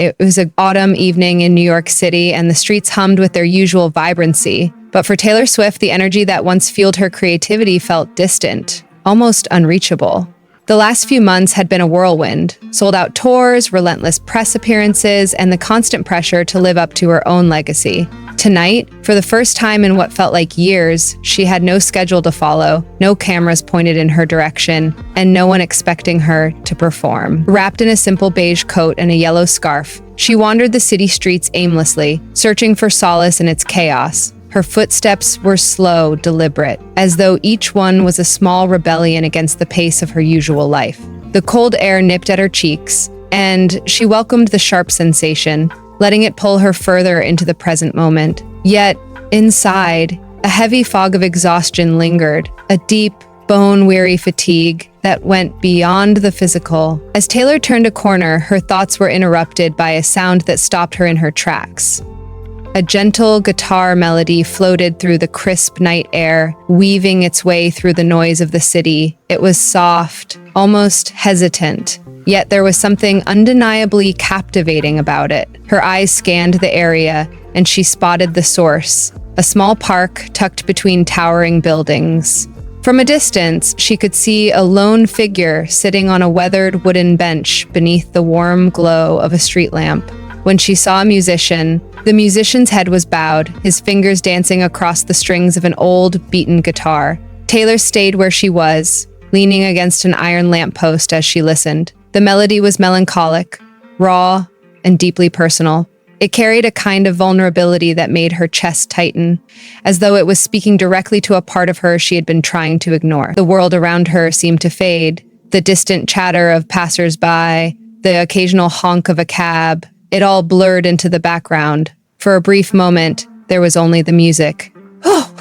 It was an autumn evening in New York City, and the streets hummed with their usual vibrancy. But for Taylor Swift, the energy that once fueled her creativity felt distant, almost unreachable. The last few months had been a whirlwind: sold-out tours, relentless press appearances, and the constant pressure to live up to her own legacy. Tonight, for the first time in what felt like years, she had no schedule to follow, no cameras pointed in her direction, and no one expecting her to perform. Wrapped in a simple beige coat and a yellow scarf, she wandered the city streets aimlessly, searching for solace in its chaos. Her footsteps were slow, deliberate, as though each one was a small rebellion against the pace of her usual life. The cold air nipped at her cheeks, and she welcomed the sharp sensation, letting it pull her further into the present moment. Yet, inside, a heavy fog of exhaustion lingered, a deep, bone-weary fatigue that went beyond the physical. As Taylor turned a corner, her thoughts were interrupted by a sound that stopped her in her tracks. A gentle guitar melody floated through the crisp night air, weaving its way through the noise of the city. It was soft, almost hesitant, yet there was something undeniably captivating about it. Her eyes scanned the area, and she spotted the source, a small park tucked between towering buildings. From a distance, she could see a lone figure sitting on a weathered wooden bench beneath the warm glow of a street lamp. When she saw a musician, the musician's head was bowed, his fingers dancing across the strings of an old, beaten guitar. Taylor stayed where she was, leaning against an iron lamppost as she listened. The melody was melancholic, raw, and deeply personal. It carried a kind of vulnerability that made her chest tighten, as though it was speaking directly to a part of her she had been trying to ignore. The world around her seemed to fade, the distant chatter of passers-by, the occasional honk of a cab. It all blurred into the background. For a brief moment, there was only the music. "Oh,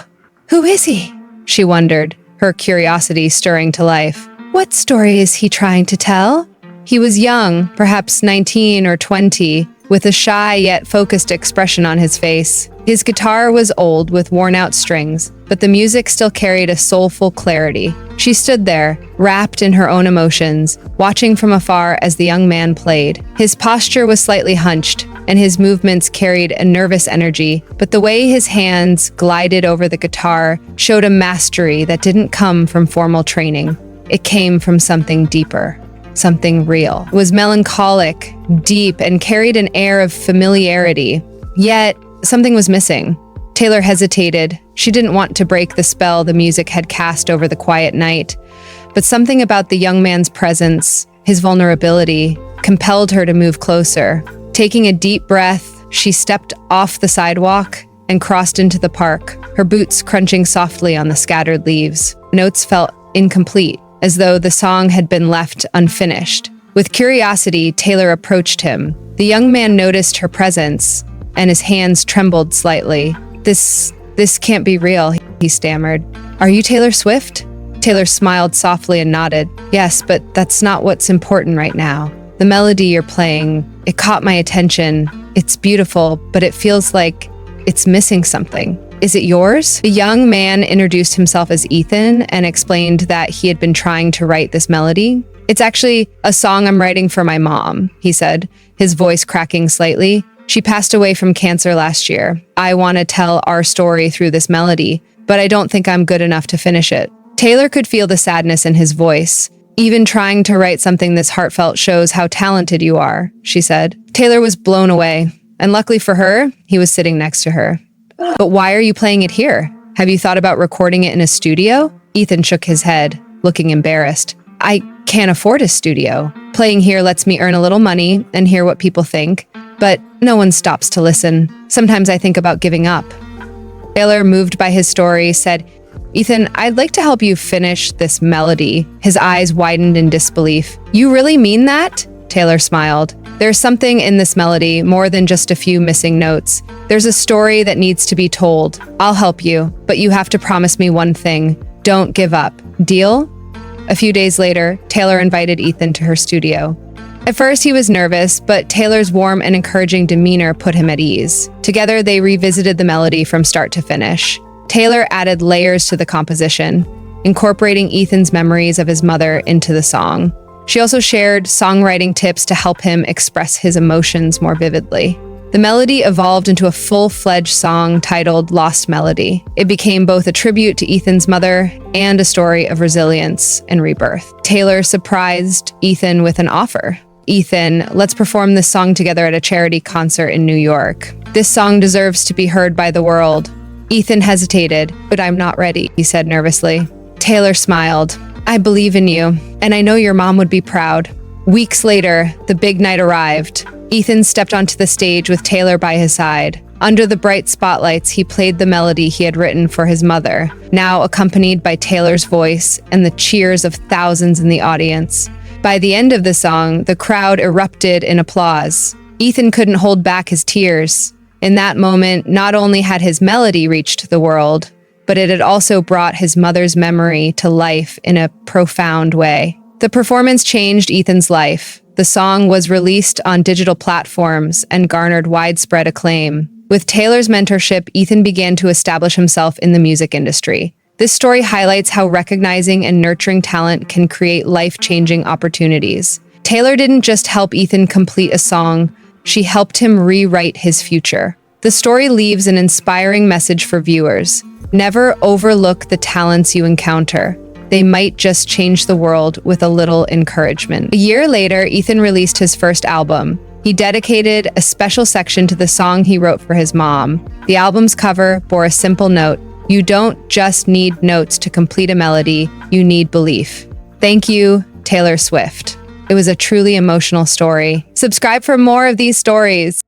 who is he?" she wondered, her curiosity stirring to life. "What story is he trying to tell?" He was young, perhaps 19 or 20, with a shy yet focused expression on his face. His guitar was old with worn-out strings, but the music still carried a soulful clarity. She stood there, wrapped in her own emotions, watching from afar as the young man played. His posture was slightly hunched, and his movements carried a nervous energy, but the way his hands glided over the guitar showed a mastery that didn't come from formal training. It came from something deeper, something real. It was melancholic, deep, and carried an air of familiarity. Yet, something was missing. Taylor hesitated. She didn't want to break the spell the music had cast over the quiet night, but something about the young man's presence, his vulnerability, compelled her to move closer. Taking a deep breath, she stepped off the sidewalk and crossed into the park, her boots crunching softly on the scattered leaves. Notes felt incomplete, as though the song had been left unfinished. With curiosity, Taylor approached him. The young man noticed her presence, and his hands trembled slightly. This can't be real," he stammered. "Are you Taylor Swift?" Taylor smiled softly and nodded. "Yes, but that's not what's important right now. The melody you're playing, it caught my attention. It's beautiful, but it feels like it's missing something. Is it yours?" The young man introduced himself as Ethan and explained that he had been trying to write this melody. "It's actually a song I'm writing for my mom," he said, his voice cracking slightly. "She passed away from cancer last year. I want to tell our story through this melody, but I don't think I'm good enough to finish it." Taylor could feel the sadness in his voice. "Even trying to write something this heartfelt shows how talented you are," she said. Taylor was blown away, and luckily for her, he was sitting next to her. "But why are you playing it here? Have you thought about recording it in a studio?" Ethan shook his head, looking embarrassed. "I can't afford a studio. Playing here lets me earn a little money and hear what people think, but no one stops to listen. Sometimes I think about giving up." Taylor, moved by his story, said, "Ethan, I'd like to help you finish this melody." His eyes widened in disbelief. "You really mean that?" Taylor smiled. "There's something in this melody, more than just a few missing notes. There's a story that needs to be told. I'll help you, but you have to promise me one thing. Don't give up. Deal?" A few days later, Taylor invited Ethan to her studio. At first, he was nervous, but Taylor's warm and encouraging demeanor put him at ease. Together, they revisited the melody from start to finish. Taylor added layers to the composition, incorporating Ethan's memories of his mother into the song. She also shared songwriting tips to help him express his emotions more vividly. The melody evolved into a full-fledged song titled Lost Melody. It became both a tribute to Ethan's mother and a story of resilience and rebirth. Taylor surprised Ethan with an offer. "Ethan, let's perform this song together at a charity concert in New York. This song deserves to be heard by the world." Ethan hesitated, "But I'm not ready," he said nervously. Taylor smiled. "I believe in you, and I know your mom would be proud." Weeks later, the big night arrived. Ethan stepped onto the stage with Taylor by his side. Under the bright spotlights, he played the melody he had written for his mother, now accompanied by Taylor's voice and the cheers of thousands in the audience. By the end of the song, the crowd erupted in applause. Ethan couldn't hold back his tears. In that moment, not only had his melody reached the world, but it had also brought his mother's memory to life in a profound way. The performance changed Ethan's life. The song was released on digital platforms and garnered widespread acclaim. With Taylor's mentorship, Ethan began to establish himself in the music industry. This story highlights how recognizing and nurturing talent can create life-changing opportunities. Taylor didn't just help Ethan complete a song, she helped him rewrite his future. The story leaves an inspiring message for viewers. Never overlook the talents you encounter. They might just change the world with a little encouragement. A year later, Ethan released his first album. He dedicated a special section to the song he wrote for his mom. The album's cover bore a simple note: "You don't just need notes to complete a melody, you need belief." Thank you, Taylor Swift. It was a truly emotional story. Subscribe for more of these stories.